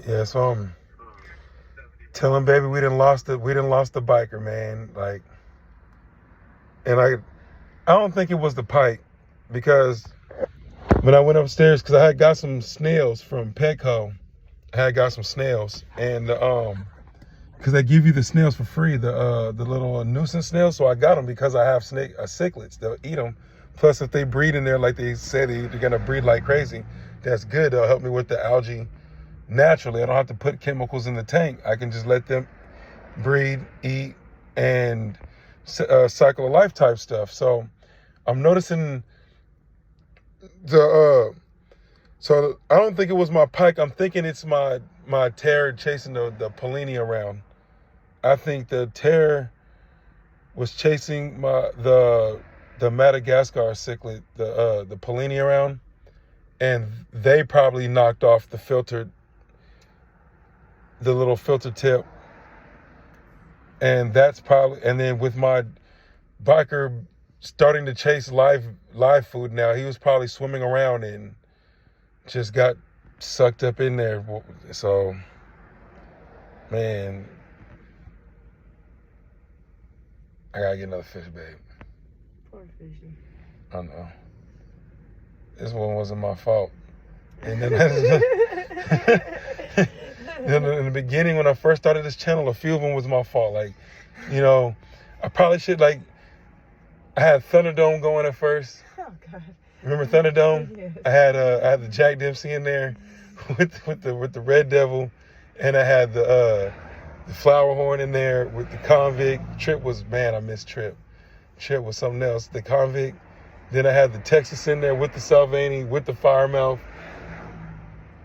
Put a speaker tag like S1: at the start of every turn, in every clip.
S1: Yeah, so I'm telling baby we done lost the biker, man. Like, and I don't think it was the pike, because when I went upstairs, because I had got some snails from Petco. I had got some snails, and because they give you the snails for free, the little nuisance snails. So I got them because I have cichlids. They'll eat them. Plus, if they breed in there like they said they're gonna breed like crazy, that's good. They'll help me with the algae naturally. I don't have to put chemicals in the tank. I can just let them breed, eat, and cycle of life type stuff. So I'm noticing the so I don't think it was my pike. I'm thinking it's my tear chasing the pollini around. I think the tear was chasing the Madagascar cichlid, the pollini around, and they probably knocked off the little filter tip, and that's probably, and then with my biker starting to chase live food now, he was probably swimming around and just got sucked up in there. So, man, I gotta get another fish, babe.
S2: Poor fishy.
S1: I know. This one wasn't my fault. And then in the beginning, when I first started this channel, a few of them was my fault. Like, I probably should, I had Thunderdome going at first.
S2: Oh God.
S1: Remember Thunderdome?
S2: Yes.
S1: I had the Jack Dempsey in there with the Red Devil, and I had the Flower Horn in there with the Convict. Trip was, man, I miss Trip. Trip was something else. The Convict. Then I had the Texas in there with the Salvini, with the Firemouth,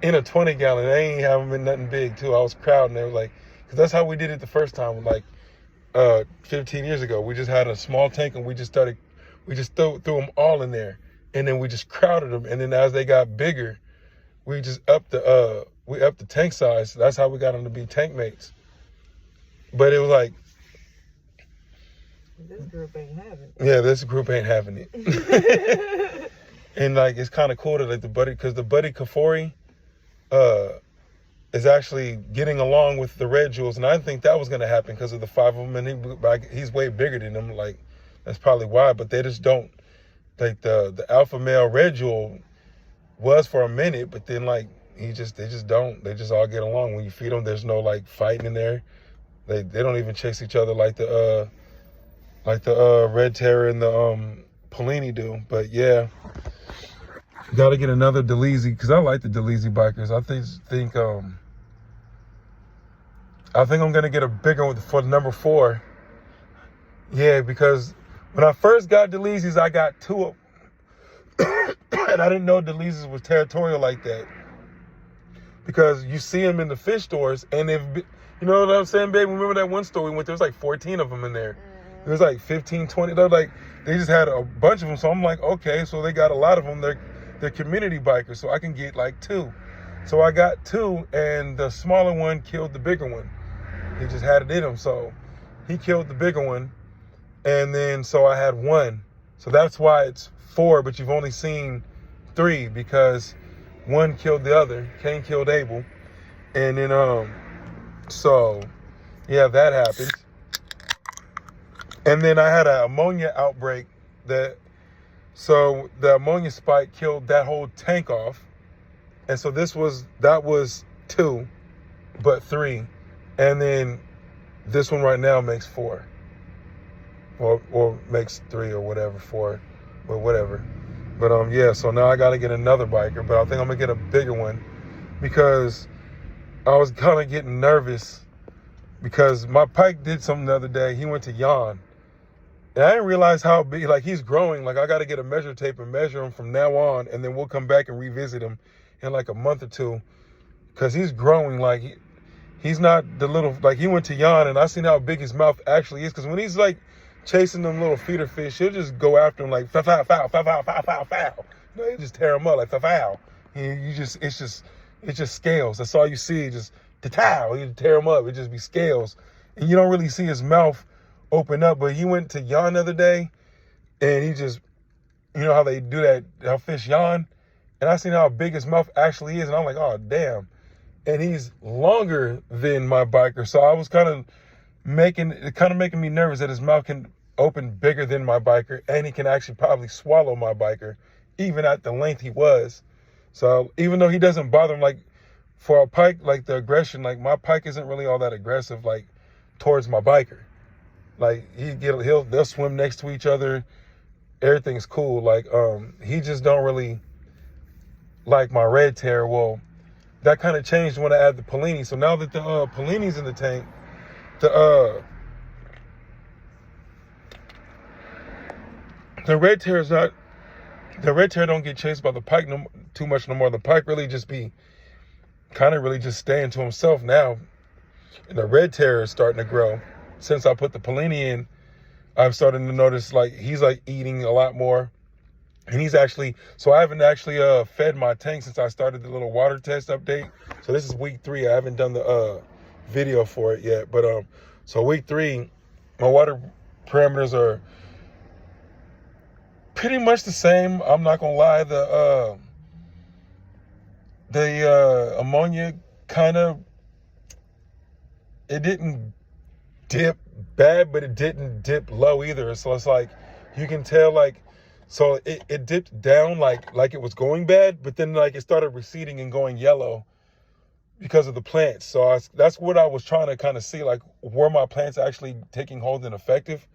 S1: in a 20-gallon. They ain't having been nothing big too. I was crowding there, because that's how we did it the first time, 15 years ago. We just had a small tank and we just threw them all in there. And then we just crowded them, and then as they got bigger, we just upped the tank size. That's how we got them to be tank mates. But it was like,
S2: this group ain't having it.
S1: Yeah, this group ain't having it. And it's kind of cool to because the buddy Kafori is actually getting along with the red jewels, and I didn't think that was gonna happen because of the 5 of them, and he's way bigger than them. That's probably why, but they just don't. The alpha male red jewel was for a minute, but then they just don't. They just all get along. When you feed them, there's no fighting in there. They don't even chase each other like the red terror and the pollini do. But yeah, got to get another Delisi, because I like the Delisi bikers. I think I'm gonna get a bigger one for number 4. Yeah, because when I first got Delisis, I got 2 of them. And I didn't know Delisis was territorial like that. Because you see them in the fish stores, and you know what I'm saying, babe? Remember that one store we went to? There was 14 of them in there. There was 15, 20. They just had a bunch of them. So I'm like, okay, so they got a lot of them. They're community bikers, so I can get 2. So I got 2, and the smaller one killed the bigger one. He just had it in him, so he killed the bigger one. And then, so I had 1. So that's why it's 4, but you've only seen 3, because 1 killed the other. Cain killed Abel. And then, so, yeah, that happened. And then I had an ammonia outbreak so the ammonia spike killed that whole tank off. And so that was 2, but 3. And then this one right now makes 4. Or makes 3 or whatever, 4, but whatever. But yeah, so now I got to get another biker, but I think I'm gonna get a bigger one, because I was kind of getting nervous, because my pike did something the other day. He went to yawn, and I didn't realize how big. He's growing. I got to get a measure tape and measure him from now on, and then we'll come back and revisit him in a month or 2, because he's growing. He's not the little, he went to yawn, and I seen how big his mouth actually is, because when he's chasing them little feeder fish, he'll just go after them foul, foul, foul, foul, foul, foul, foul. You just tear them up foul. It's just scales. That's all you see. Just the towel. You tear them up. It just be scales, and you don't really see his mouth open up. But he went to yawn the other day, and he just, how they do that, how fish yawn, and I seen how big his mouth actually is, and I'm like, oh damn. and he's longer than my biker. So I was kind of making me nervous that his mouth can open bigger than my biker, and he can actually probably swallow my biker, even at the length he was. So even though he doesn't bother him, like for a pike, like the aggression, like my pike isn't really all that aggressive, like towards my biker. Like they'll swim next to each other. Everything's cool. Like he just don't really like my red tear. Well, that kind of changed when I added the pollini. So now that the pollini's in the tank, the red tear is not. The red tear don't get chased by the pike too much no more. The pike really just staying to himself now. And the red tear is starting to grow. Since I put the pollini in, I'm starting to notice like he's like eating a lot more. And so I haven't actually fed my tank since I started the little water test update. So this is week 3. I haven't done the video for it yet. But so week 3, my water parameters are pretty much the same. I'm not gonna lie. The ammonia it didn't dip bad, but it didn't dip low either. So it's like you can tell so it dipped down like it was going bad, but then like it started receding and going yellow because of the plants. So that's what I was trying to kind of see, like were my plants actually taking hold and effective.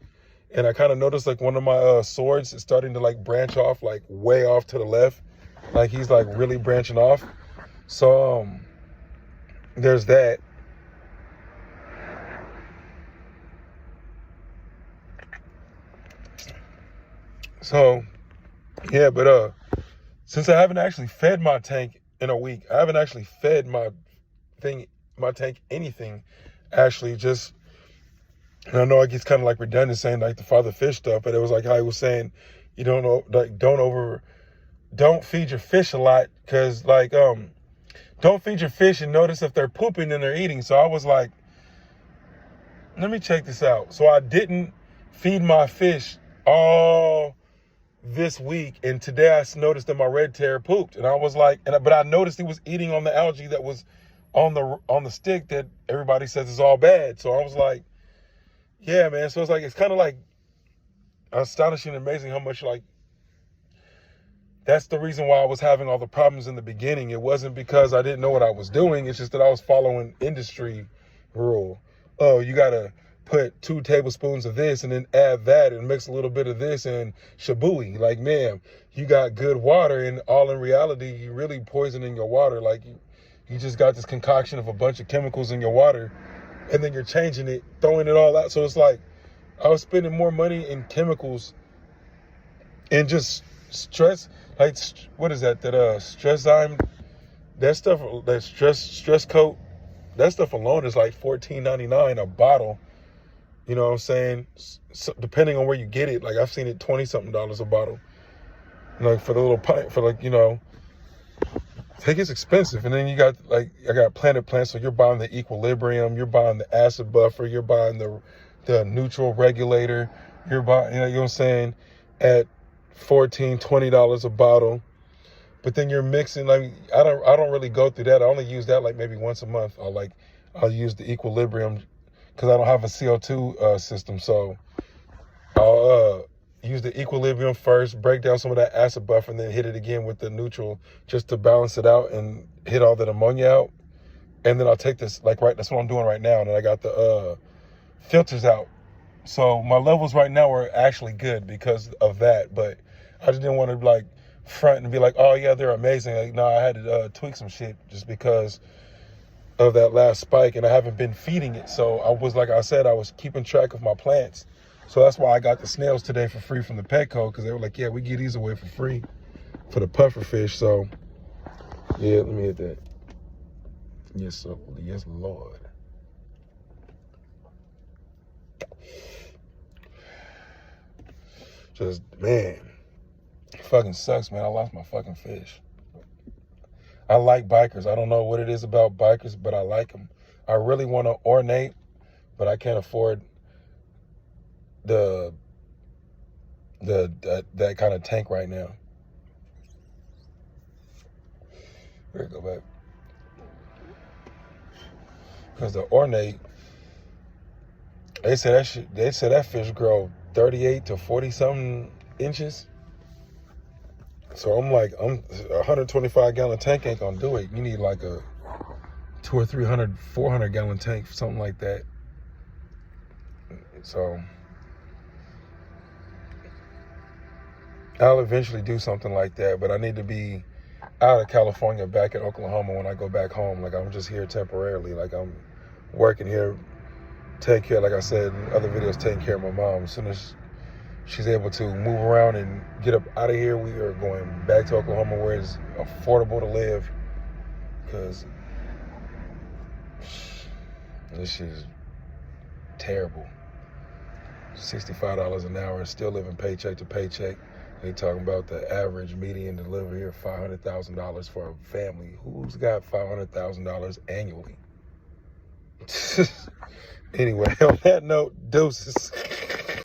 S1: And I kind of noticed like one of my swords is starting to like branch off like way off to the left. Like he's like really branching off. So there's that. So yeah, but since I haven't actually fed my tank in a week, I haven't actually fed my tank anything. Actually, just, and I know it gets kind of like redundant saying like the father fish stuff, but it was like how he was saying, you don't know, like don't feed your fish a lot, because like don't feed your fish and notice if they're pooping and they're eating. So I was like, let me check this out. So I didn't feed my fish all this week, and today I noticed that my red tear pooped, and I was like, but I noticed he was eating on the algae that was on the stick that everybody says is all bad. So I was like, yeah, man. So it's kind of like astonishing and amazing how much like that's the reason why I was having all the problems in the beginning. It wasn't because I didn't know what I was doing. It's just that I was following industry rule. Oh, you gotta put 2 tablespoons of this and then add that and mix a little bit of this and shabooey. Like, man, you got good water, and all in reality, you're really poisoning your water. Like you just got this concoction of a bunch of chemicals in your water, and then you're changing it, throwing it all out. So it's like I was spending more money in chemicals and just stress. Like, what is that? That stress-zyme, that stuff, that stress coat, that stuff alone is like $14.99 a bottle. You know what I'm saying? So, depending on where you get it, like I've seen it $20-something a bottle. Like for the little pint, for like, you know, I think it's expensive. And then you got like, I got Planet Plant, so you're buying the equilibrium, you're buying the acid buffer, you're buying the neutral regulator, you're buying, you know what I'm saying, at $14-20 a bottle. But then you're mixing, like I don't really go through that. I only use that like maybe once a month. I'll use the equilibrium because I don't have a CO2 system. So I'll use the equilibrium first, break down some of that acid buffer, and then hit it again with the neutral just to balance it out and hit all that ammonia out. And then I'll take this, that's what I'm doing right now. And I got the filters out. So my levels right now are actually good because of that. But I just didn't want to like front and be like, oh yeah, they're amazing. Like, no, I had to tweak some shit just because of that last spike, and I haven't been feeding it. So I was keeping track of my plants. So that's why I got the snails today for free from the Petco, because they were like, yeah, we give these away for free for the puffer fish. So yeah, let me hit that. Yes, sir. Yes, Lord. Just, man, it fucking sucks, man. I lost my fucking fish. I like bikers. I don't know what it is about bikers, but I like them. I really want to ornate, but I can't afford that kind of tank right now. Here, go back. Because the ornate, they said that fish grow 38 to 40 something inches. So I'm like, a 125 gallon tank ain't gonna do it. You need like a 200 or 300, 400 gallon tank, something like that. So I'll eventually do something like that, but I need to be out of California, back in Oklahoma when I go back home. Like, I'm just here temporarily. Like, I'm working here, take care, like I said in other videos, taking care of my mom. As soon as she's able to move around and get up out of here, we are going back to Oklahoma where it's affordable to live, because this shit is terrible. $65 an hour, still living paycheck to paycheck. They talking about the average median delivery here, $500,000 for a family. Who's got $500,000 annually? Anyway, on that note, deuces.